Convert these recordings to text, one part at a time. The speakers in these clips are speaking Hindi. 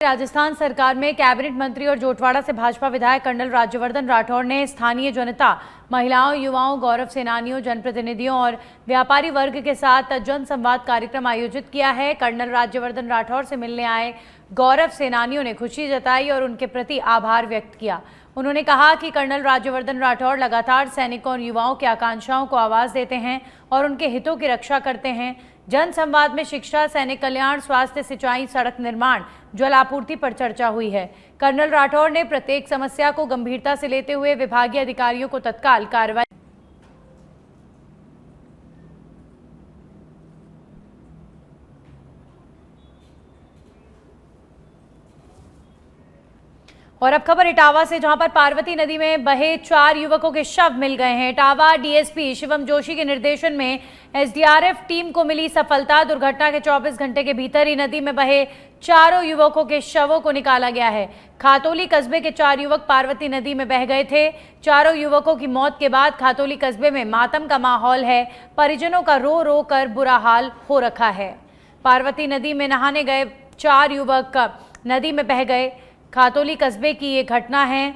राजस्थान सरकार में कैबिनेट मंत्री और जोटवाड़ा से भाजपा विधायक कर्नल राज्यवर्धन राठौड़ ने स्थानीय जनता, महिलाओं, युवाओं, गौरव सेनानियों, जनप्रतिनिधियों और व्यापारी वर्ग के साथ जन संवाद कार्यक्रम आयोजित किया है। कर्नल राज्यवर्धन राठौड़ से मिलने आए गौरव सेनानियों ने खुशी जताई और उनके प्रति आभार व्यक्त किया। उन्होंने कहा कि कर्नल राज्यवर्धन राठौड़ लगातार सैनिकों और युवाओं की आकांक्षाओं को आवाज देते हैं और उनके हितों की रक्षा करते हैं। जन संवाद में शिक्षा, सैनिक कल्याण, स्वास्थ्य, सिंचाई, सड़क निर्माण, जल आपूर्ति पर चर्चा हुई है। कर्नल राठौड़ ने प्रत्येक समस्या को गंभीरता से लेते हुए विभागीय अधिकारियों को तत्काल कार्रवाई और अब खबर इटावा से, जहां पर पार्वती नदी में बहे 4 युवकों के शव मिल गए हैं। इटावा डीएसपी शिवम जोशी के निर्देशन में एसडीआरएफ टीम को मिली सफलता। दुर्घटना के 24 घंटे के भीतर ही नदी में बहे 4 युवकों के शवों को निकाला गया है। खातौली कस्बे के 4 युवक पार्वती नदी में बह गए थे। 4 युवकों की मौत के बाद खातौली कस्बे में मातम का माहौल है। परिजनों का रो रो कर बुरा हाल हो रखा है। पार्वती नदी में नहाने गए 4 युवक नदी में बह गए। खातौली कस्बे की ये घटना है।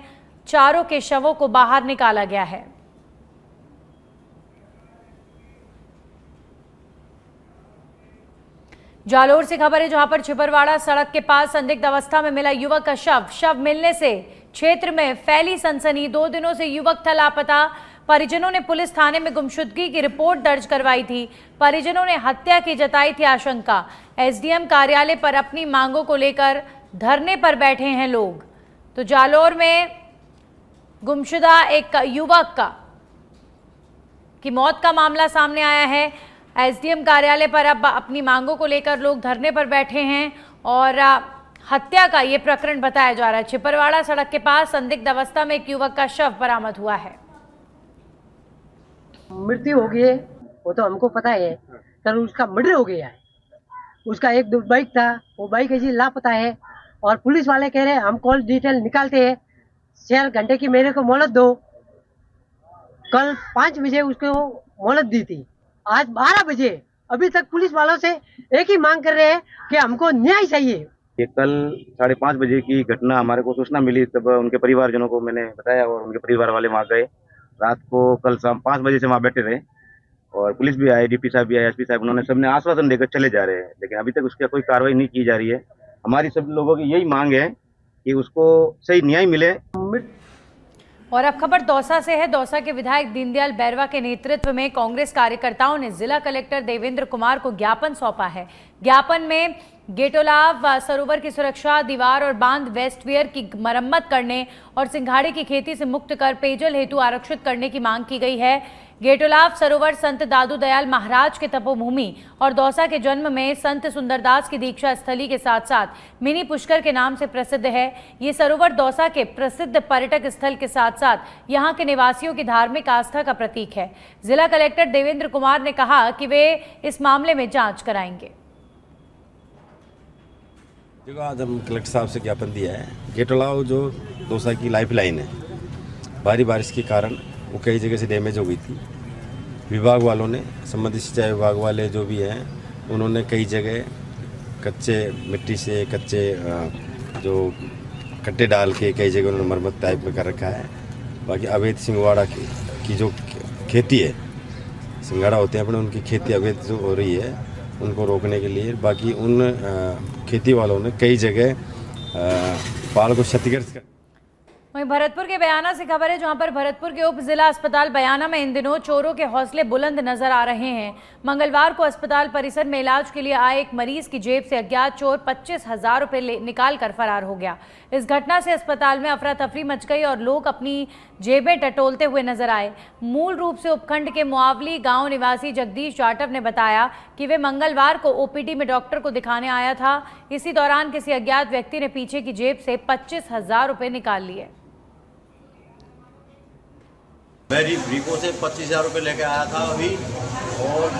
4 के शवों को बाहर निकाला गया है। जालोर से खबर है, जहां पर छिपरवाड़ा सड़क के पास संदिग्ध अवस्था में मिला युवक का शव मिलने से क्षेत्र में फैली सनसनी। 2 दिनों से युवक था लापता। परिजनों ने पुलिस थाने में गुमशुदगी की रिपोर्ट दर्ज करवाई थी। परिजनों ने हत्या की जताई थी आशंका। एसडीएम कार्यालय पर अपनी मांगों को लेकर धरने पर बैठे हैं लोग। तो जालोर में गुमशुदा एक युवक की मौत का मामला सामने आया है। एसडीएम कार्यालय पर अब अपनी मांगों को लेकर लोग धरने पर बैठे हैं और हत्या का ये प्रकरण बताया जा रहा है। छिपरवाड़ा सड़क के पास संदिग्ध अवस्था में एक युवक का शव बरामद हुआ है। मृत्यु हो गई है वो तो हमको पता है, पर उसका मर्डर हो गया है। उसका एक बाइक था, वो बाइक ऐसी लापता है और पुलिस वाले कह रहे हैं हम कॉल डिटेल निकालते हैं, 4 घंटे की मेरे को मोहलत दो। कल 5 बजे उसको मोहलत दी थी, आज 12 बजे अभी तक पुलिस वालों से एक ही मांग कर रहे हैं कि हमको न्याय चाहिए। ये कल 5:30 बजे की घटना हमारे को सूचना मिली, तब उनके परिवारजनों को मैंने बताया और उनके परिवार वाले वहाँ गए। रात को कल शाम 5 बजे से वहाँ बैठे रहे और पुलिस भी आए, डीपी साहब भी आए, एसपी साहब, उन्होंने सबने आश्वासन देकर चले जा रहे हैं, लेकिन अभी तक उसकी कोई कार्रवाई नहीं की जा रही है। हमारी सब लोगों की यही मांग है कि उसको सही न्याय मिले। और अब खबर दौसा से है। दौसा के विधायक दीनदयाल बैरवा के नेतृत्व में कांग्रेस कार्यकर्ताओं ने जिला कलेक्टर देवेंद्र कुमार को ज्ञापन सौंपा है। ज्ञापन में गेटोलाव सरोवर की सुरक्षा, दीवार और बांध वेस्टवियर की मरम्मत करने और सिंघाड़े की खेती से मुक्त कर पेयजल हेतु आरक्षित करने की मांग की गई है। गेटोलाव सरोवर संत दादू दयाल महाराज के तपोभूमि और दौसा के जन्म में संत सुंदरदास की दीक्षा स्थली के साथ साथ मिनी पुष्कर के नाम से प्रसिद्ध है। ये सरोवर दौसा के प्रसिद्ध पर्यटक स्थल के साथ साथ यहाँ के निवासियों की धार्मिक आस्था का प्रतीक है। जिला कलेक्टर देवेंद्र कुमार ने कहा कि वे इस मामले में जांच कराएंगे। देखो, आज हम कलेक्टर साहब से ज्ञापन दिया है। गेटोलाव जो दौसा की लाइफलाइन है, भारी बारिश के कारण वो कई जगह से डैमेज हो गई थी। विभाग वालों ने, संबंधित सिंचाई विभाग वाले जो भी हैं, उन्होंने कई जगह कच्चे मिट्टी से कच्चे जो कट्टे डाल के कई जगह उन्होंने मरम्मत टाइप में कर रखा है। बाकी अवैध सिंगवाड़ा की जो खेती है, सिंगाड़ा होते हैं अपने, उनकी खेती अवैध जो हो रही है उनको रोकने के लिए बाकी उन खेती वालों ने कई जगह पाल को क्षतिग्रस्त कर। वहीं भरतपुर के बयाना से खबर है, जहां पर भरतपुर के उप जिला अस्पताल बयाना में इन दिनों चोरों के हौसले बुलंद नजर आ रहे हैं। मंगलवार को अस्पताल परिसर में इलाज के लिए आए एक मरीज की जेब से अज्ञात चोर 25,000 रुपए निकाल कर फरार हो गया। इस घटना से अस्पताल में अफरा तफरी मच गई और लोग अपनी जेबें टटोलते हुए नजर आए। मूल रूप से उपखंड के मुआवली गांव निवासी जगदीश जाटव ने बताया कि वे मंगलवार को ओपीडी में डॉक्टर को दिखाने आया था। इसी दौरान किसी अज्ञात व्यक्ति ने पीछे की जेब से 25,000 रुपए निकाल लिए। मेरी ब्रीको से 25,000 रुपये लेके आया था अभी, और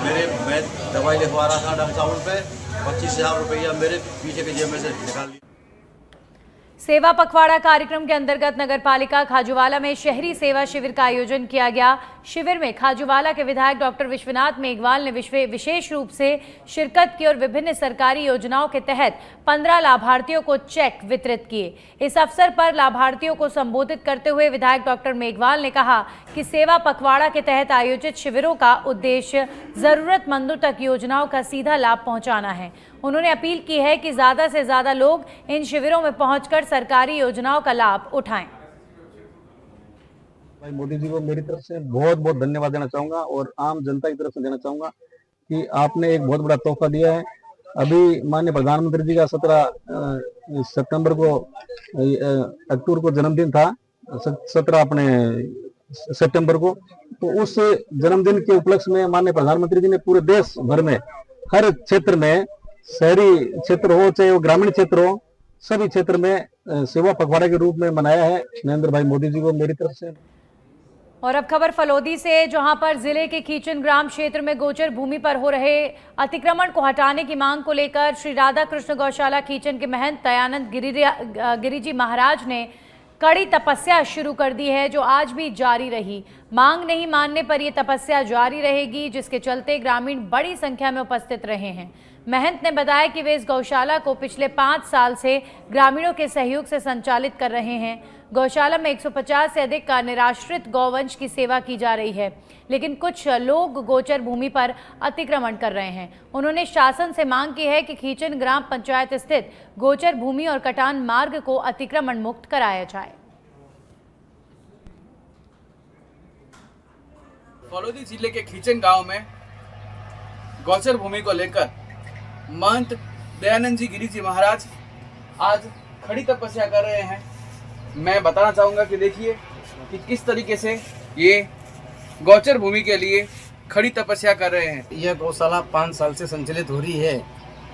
मैं दवाई लिखवा रहा था डॉक्टर साहब पे। 25,000 रुपया मेरे पीछे के जेब में से निकाल लिया। सेवा पखवाड़ा कार्यक्रम के अंतर्गत नगर पालिका खाजूवाला में शहरी सेवा शिविर का आयोजन किया गया। शिविर में खाजूवाला के विधायक डॉक्टर विश्वनाथ मेघवाल ने विशेष रूप से शिरकत की और विभिन्न सरकारी योजनाओं के तहत 15 लाभार्थियों को चेक वितरित किए। इस अवसर पर लाभार्थियों को संबोधित करते हुए विधायक डॉक्टर मेघवाल ने कहा कि सेवा पखवाड़ा के तहत आयोजित शिविरों का उद्देश्य जरूरतमंदों तक योजनाओं का सीधा लाभ पहुंचाना है। उन्होंने अपील की है कि ज्यादा से ज्यादा लोग इन शिविरों में पहुंचकर सरकारी योजनाओं का लाभ उठाएं। भाई मोदी जी को मेरी तरफ से बहुत बहुत धन्यवाद देना चाहूंगा और आम जनता की तरफ से देना चाहूंगा कि आपने एक बहुत बड़ा तोहफा दिया है। अभी माननीय प्रधानमंत्री जी का 17 सितंबर को अक्टूबर को जन्मदिन था, 17 अपने सितंबर को, तो उस जन्मदिन के उपलक्ष्य में माननीय प्रधानमंत्री जी ने पूरे देश भर में हर क्षेत्र में, शहरी क्षेत्र हो चाहे वो ग्रामीण क्षेत्र हो, सभी क्षेत्र में सेवा पखवाड़ा के रूप में मनाया है। नरेंद्र भाई मोदी जी को मेरी तरफ से। और अब खबर फलोदी से, जहां पर जिले के खीचन ग्राम क्षेत्र में गोचर भूमि पर हो रहे अतिक्रमण को हटाने की मांग को लेकर श्री राधा कृष्ण गौशाला खीचन के महंत दयानंद गिरिजी महाराज ने कड़ी तपस्या शुरू कर दी है, जो आज भी जारी रही। मांग नहीं मानने पर यह तपस्या जारी रहेगी, जिसके चलते ग्रामीण बड़ी संख्या में उपस्थित रहे हैं। महंत ने बताया कि वे इस गौशाला को पिछले 5 साल से ग्रामीणों के सहयोग से संचालित कर रहे हैं। गौशाला में 150 से अधिक का निराश्रित गौवंश की सेवा की जा रही है, लेकिन कुछ लोग गोचर भूमि पर अतिक्रमण कर रहे हैं। उन्होंने शासन से मांग की है कि खीचन ग्राम पंचायत स्थित गोचर भूमि और कटान मार्ग को अतिक्रमण मुक्त कराया जाए। फलोदी जिले के खीचन गांव में गोचर भूमि को लेकर महंत दयानंद जी गिरी जी महाराज आज खड़ी तपस्या कर रहे हैं। मैं बताना चाहूँगा कि देखिए कि किस तरीके से ये गोचर भूमि के लिए खड़ी तपस्या कर रहे हैं। यह गौशाला 5 साल से संचालित हो रही है,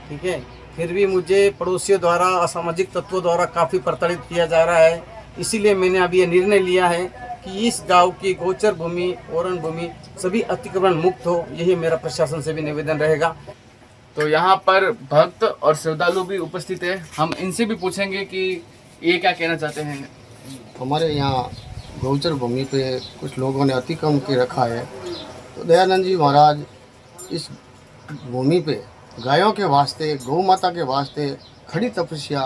ठीक है, फिर भी मुझे पड़ोसियों द्वारा, असामाजिक तत्वों द्वारा काफ़ी प्रताड़ित किया जा रहा है। इसीलिए मैंने अभी यह निर्णय लिया है कि इस गांव की गोचर भूमि, ओरण भूमि सभी अतिक्रमण मुक्त हो। यही मेरा प्रशासन से भी निवेदन रहेगा। तो यहाँ पर भक्त और श्रद्धालु भी उपस्थित है, हम इनसे भी पूछेंगे कि ये क्या कहना चाहते हैं। हमारे यहाँ गोचर भूमि पे कुछ लोगों ने अतिक्रमण के रखा है, तो दयानंद जी महाराज इस भूमि पे गायों के वास्ते, गौ माता के वास्ते खड़ी तपस्या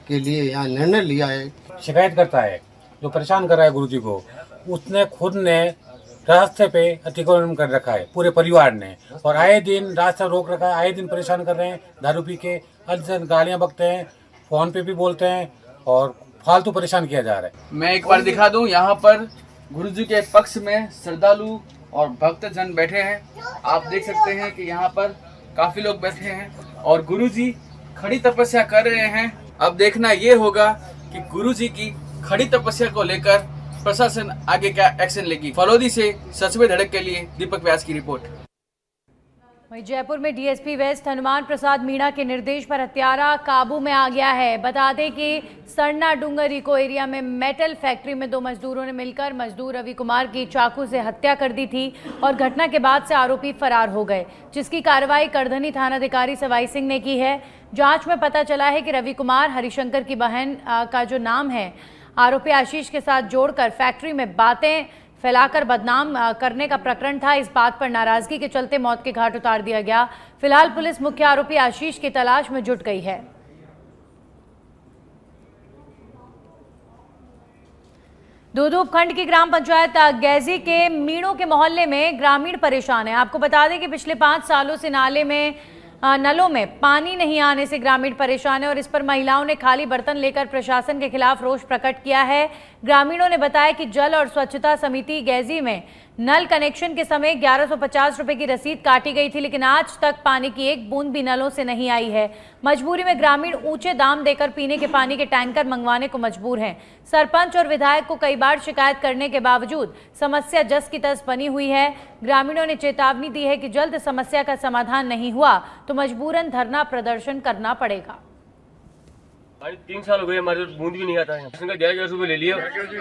के लिए यहाँ निर्णय लिया है। शिकायत करता है, जो परेशान कर रहा है गुरुजी को, उसने खुद ने रास्ते पे अतिक्रमण कर रखा है, पूरे परिवार ने, और आए दिन रास्ता रोक रखा है, आए दिन परेशान कर रहे हैं। दारू पी के गालियाँ बकते हैं, फ़ोन पे भी बोलते हैं और फालतू परेशान किया जा रहा है। मैं एक बार दिखा दूं, यहाँ पर गुरुजी के पक्ष में श्रद्धालु और भक्तजन बैठे हैं। आप देख सकते हैं कि यहाँ पर काफ़ी लोग बैठे हैं और गुरुजी खड़ी तपस्या कर रहे हैं। अब देखना ये होगा कि गुरुजी की खड़ी तपस्या को लेकर प्रशासन आगे क्या एक्शन लेगी। फलोदी से सचवे धड़क के लिए दीपक व्यास की रिपोर्ट। वहीं जयपुर में डीएसपी वेस्ट हनुमान प्रसाद मीणा के निर्देश पर हत्यारा काबू में आ गया है। बता दें कि सरना डूंगर इको एरिया में मेटल फैक्ट्री में 2 मजदूरों ने मिलकर मजदूर रवि कुमार की चाकू से हत्या कर दी थी और घटना के बाद से आरोपी फरार हो गए, जिसकी कार्रवाई करधनी थानाधिकारी सवाई सिंह ने की है। जांच में पता चला है कि रवि कुमार हरिशंकर की बहन का जो नाम है, आरोपी आशीष के साथ जोड़कर फैक्ट्री में बातें फैलाकर बदनाम करने का प्रकरण था। इस बात पर नाराजगी के चलते मौत के घाट उतार दिया गया। फिलहाल पुलिस मुख्य आरोपी आशीष की तलाश में जुट गई है। दूधू उपखंड की ग्राम पंचायत गैजी के मीणों के मोहल्ले में ग्रामीण परेशान है। आपको बता दें कि पिछले 5 सालों से नलों में पानी नहीं आने से ग्रामीण परेशान है और इस पर महिलाओं ने खाली बर्तन लेकर प्रशासन के खिलाफ रोष प्रकट किया है। ग्रामीणों ने बताया कि जल और स्वच्छता समिति गैजी में नल कनेक्शन के समय 1150 रुपए की रसीद काटी गई थी, लेकिन आज तक पानी की एक बूंद भी नलों से नहीं आई है। मजबूरी में ग्रामीण ऊंचे दाम देकर पीने के पानी के टैंकर मंगवाने को मजबूर हैं। सरपंच और विधायक को कई बार शिकायत करने के बावजूद समस्या जस की तस बनी हुई है। ग्रामीणों ने चेतावनी दी है कि जल्द समस्या का समाधान नहीं हुआ तो मजबूरन धरना प्रदर्शन करना पड़ेगा। पानी 3 साल हो गए हमारे तो बूंद भी नहीं आता है। का 11,000 रुपये ले लिया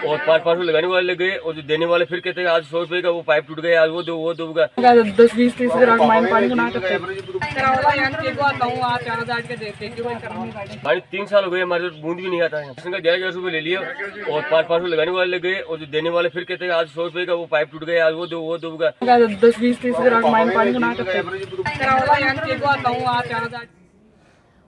और 500 लगाने वाले लग गए और जो देने वाले फिर कहते हैं आज 100 रुपये का वो पाइप टूट गया, आज वो दूंगा। 10-20-30 पानी 3 साल हो गए हमारे तो बूंद भी नहीं आता है। का 11,000 रुपये ले लिया और 500 लगाने वाले लग गए और जो देने वाले फिर कहते हैं आज 100 रुपये का वो पाइप टूट गया, आज वो दूंगा। 10-20-30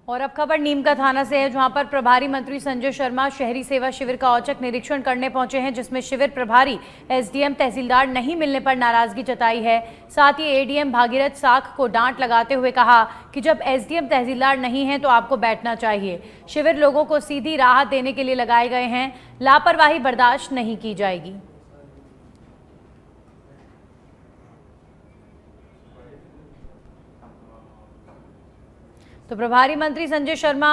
और अब खबर नीमका थाना से है, जहां पर प्रभारी मंत्री संजय शर्मा शहरी सेवा शिविर का औचक निरीक्षण करने पहुंचे हैं, जिसमें शिविर प्रभारी एसडीएम तहसीलदार नहीं मिलने पर नाराजगी जताई है। साथ ही एडीएम भागीरथ साख को डांट लगाते हुए कहा कि जब एसडीएम तहसीलदार नहीं है तो आपको बैठना चाहिए। शिविर लोगों को सीधी राहत देने के लिए लगाए गए हैं, लापरवाही बर्दाश्त नहीं की जाएगी। तो प्रभारी मंत्री संजय शर्मा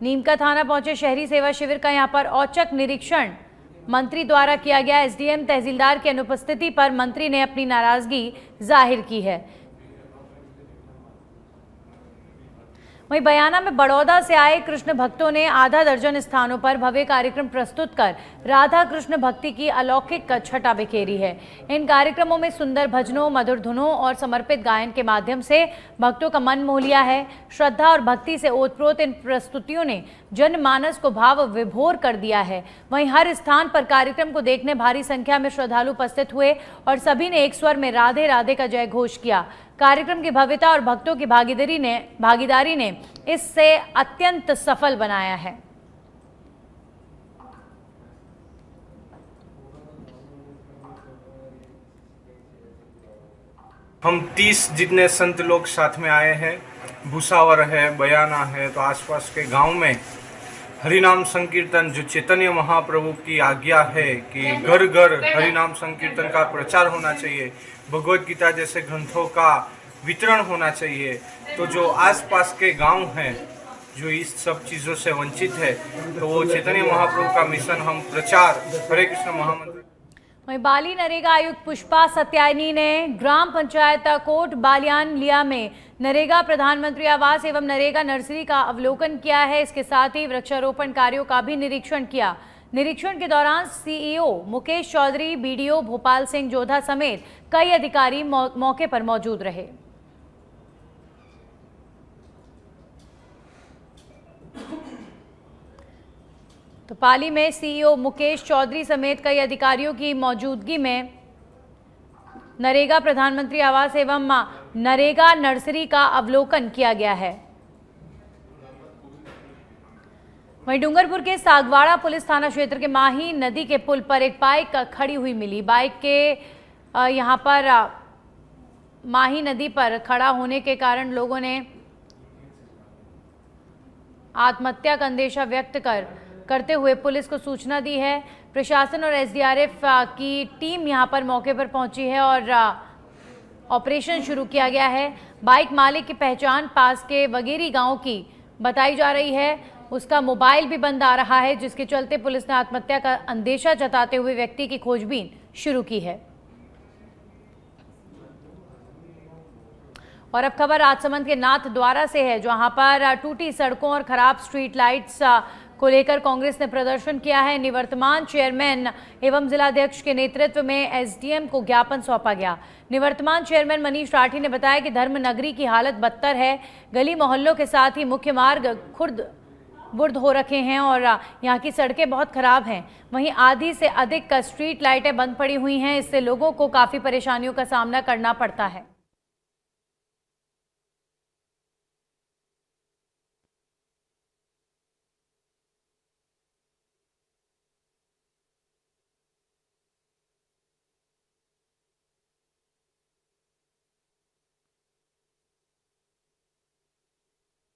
नीमका थाना पहुंचे। शहरी सेवा शिविर का यहां पर औचक निरीक्षण मंत्री द्वारा किया गया। एसडीएम तहसीलदार की अनुपस्थिति पर मंत्री ने अपनी नाराजगी जाहिर की है। वहीं बयाना में बड़ौदा से आए कृष्ण भक्तों ने आधा दर्जन स्थानों पर भव्य कार्यक्रम प्रस्तुत कर राधा कृष्ण भक्ति की अलौकिक छटा बिखेरी है। इन कार्यक्रमों में सुंदर भजनों, मधुर धुनों और समर्पित गायन के माध्यम से भक्तों का मन मोह लिया है। श्रद्धा और भक्ति से ओतप्रोत इन प्रस्तुतियों ने जनमानस को भाव विभोर कर दिया है। वहीं हर स्थान पर कार्यक्रम को देखने भारी संख्या में श्रद्धालु उपस्थित हुए और सभी ने एक स्वर में राधे राधे का जय घोष किया। कार्यक्रम की भव्यता और भक्तों की भागीदारी ने इससे अत्यंत सफल बनाया है। हम 30 जितने संत लोग साथ में आए हैं। भूसावर है, बयाना है, तो आसपास के गांव में हरिनाम संकीर्तन, जो चैतन्य महाप्रभु की आज्ञा है कि घर घर हरिनाम संकीर्तन का प्रचार होना चाहिए, भगवत गीता जैसे ग्रंथों का वितरण होना चाहिए। तो जो आसपास के गांव हैं जो इस सब चीज़ों से वंचित है, तो वो चैतन्य महाप्रभु का मिशन हम प्रचार हरे कृष्ण महामंत्र। वहीं बाली नरेगा आयुक्त पुष्पा सत्यानी ने ग्राम पंचायत कोट बालियानलिया में नरेगा प्रधानमंत्री आवास एवं नरेगा नर्सरी का अवलोकन किया है। इसके साथ ही वृक्षारोपण कार्यों का भी निरीक्षण किया। निरीक्षण के दौरान सीईओ मुकेश चौधरी, बीडीओ भोपाल सिंह जोधा समेत कई अधिकारी मौके पर मौजूद रहे। तो पाली में सीईओ मुकेश चौधरी समेत कई अधिकारियों की मौजूदगी में नरेगा प्रधानमंत्री आवास एवं नरेगा नर्सरी का अवलोकन किया गया है। वहीं डूंगरपुर के सागवाड़ा पुलिस थाना क्षेत्र के माही नदी के पुल पर एक बाइक खड़ी हुई मिली। बाइक के यहां पर माही नदी पर खड़ा होने के कारण लोगों ने आत्महत्या का अंदेशा व्यक्त करते हुए पुलिस को सूचना दी है। प्रशासन और एसडीआरएफ की टीम यहां पर मौके पर पहुंची है और ऑपरेशन शुरू किया गया है। बाइक मालिक की पहचान पास के वगेरी गांव की बताई जा रही है। उसका मोबाइल भी बंद आ रहा है, जिसके चलते पुलिस ने आत्महत्या का अंदेशा जताते हुए व्यक्ति की खोजबीन शुरू की है। और अब खबर राजसमंद के नाथद्वारा से है, जहां पर टूटी सड़कों और खराब स्ट्रीट लाइट्स को लेकर कांग्रेस ने प्रदर्शन किया है। निवर्तमान चेयरमैन एवं जिलाध्यक्ष के नेतृत्व में एसडीएम को ज्ञापन सौंपा गया। निवर्तमान चेयरमैन मनीष राठी ने बताया कि धर्म नगरी की हालत बदतर है। गली मोहल्लों के साथ ही मुख्य मार्ग खुर्द बुर्द हो रखे हैं और यहाँ की सड़कें बहुत खराब हैं। वहीं आधी से अधिक स्ट्रीट लाइटें बंद पड़ी हुई हैं। इससे लोगों को काफ़ी परेशानियों का सामना करना पड़ता है।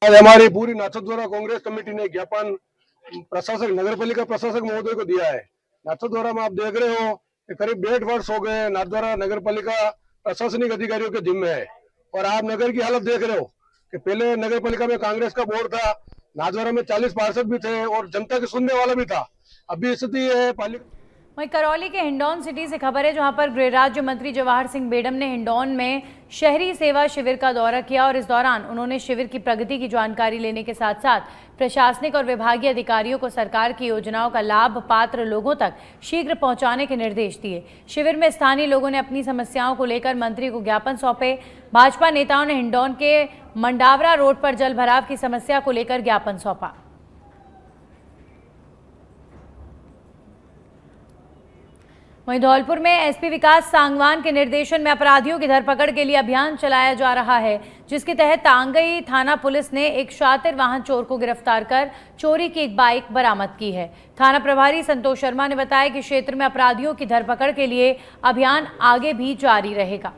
आज हमारी पूरी नाथद्वारा कांग्रेस कमेटी ने ज्ञापन प्रशासक नगर पालिका प्रशासक महोदय को दिया है। नाथद्वारा में आप देख रहे हो कि करीब 1.5 वर्ष हो गए नाथद्वारा नगर पालिका प्रशासनिक अधिकारियों के जिम्मे है। और आप नगर की हालत देख रहे हो कि पहले नगर पालिका में कांग्रेस का बोर्ड था, नाथद्वारा में 40 पार्षद भी थे और जनता के सुनने वाला भी था। अभी स्थिति है पालिका वहीं करौली के हिंडौन सिटी से खबर है, जहां पर गृह राज्य मंत्री जवाहर सिंह बेडम ने हिंडौन में शहरी सेवा शिविर का दौरा किया और इस दौरान उन्होंने शिविर की प्रगति की जानकारी लेने के साथ साथ प्रशासनिक और विभागीय अधिकारियों को सरकार की योजनाओं का लाभ पात्र लोगों तक शीघ्र पहुंचाने के निर्देश दिए। शिविर में स्थानीय लोगों ने अपनी समस्याओं को लेकर मंत्री को ज्ञापन सौंपे। भाजपा नेताओं ने हिंडौन के मंडावरा रोड पर जल भराव की समस्या को लेकर ज्ञापन सौंपा। वहीं धौलपुर में एसपी विकास सांगवान के निर्देशन में अपराधियों की धरपकड़ के लिए अभियान चलाया जा रहा है, जिसके तहत तांगई थाना पुलिस ने एक शातिर वाहन चोर को गिरफ्तार कर चोरी की एक बाइक बरामद की है। थाना प्रभारी संतोष शर्मा ने बताया कि क्षेत्र में अपराधियों की धरपकड़ के लिए अभियान आगे भी जारी रहेगा।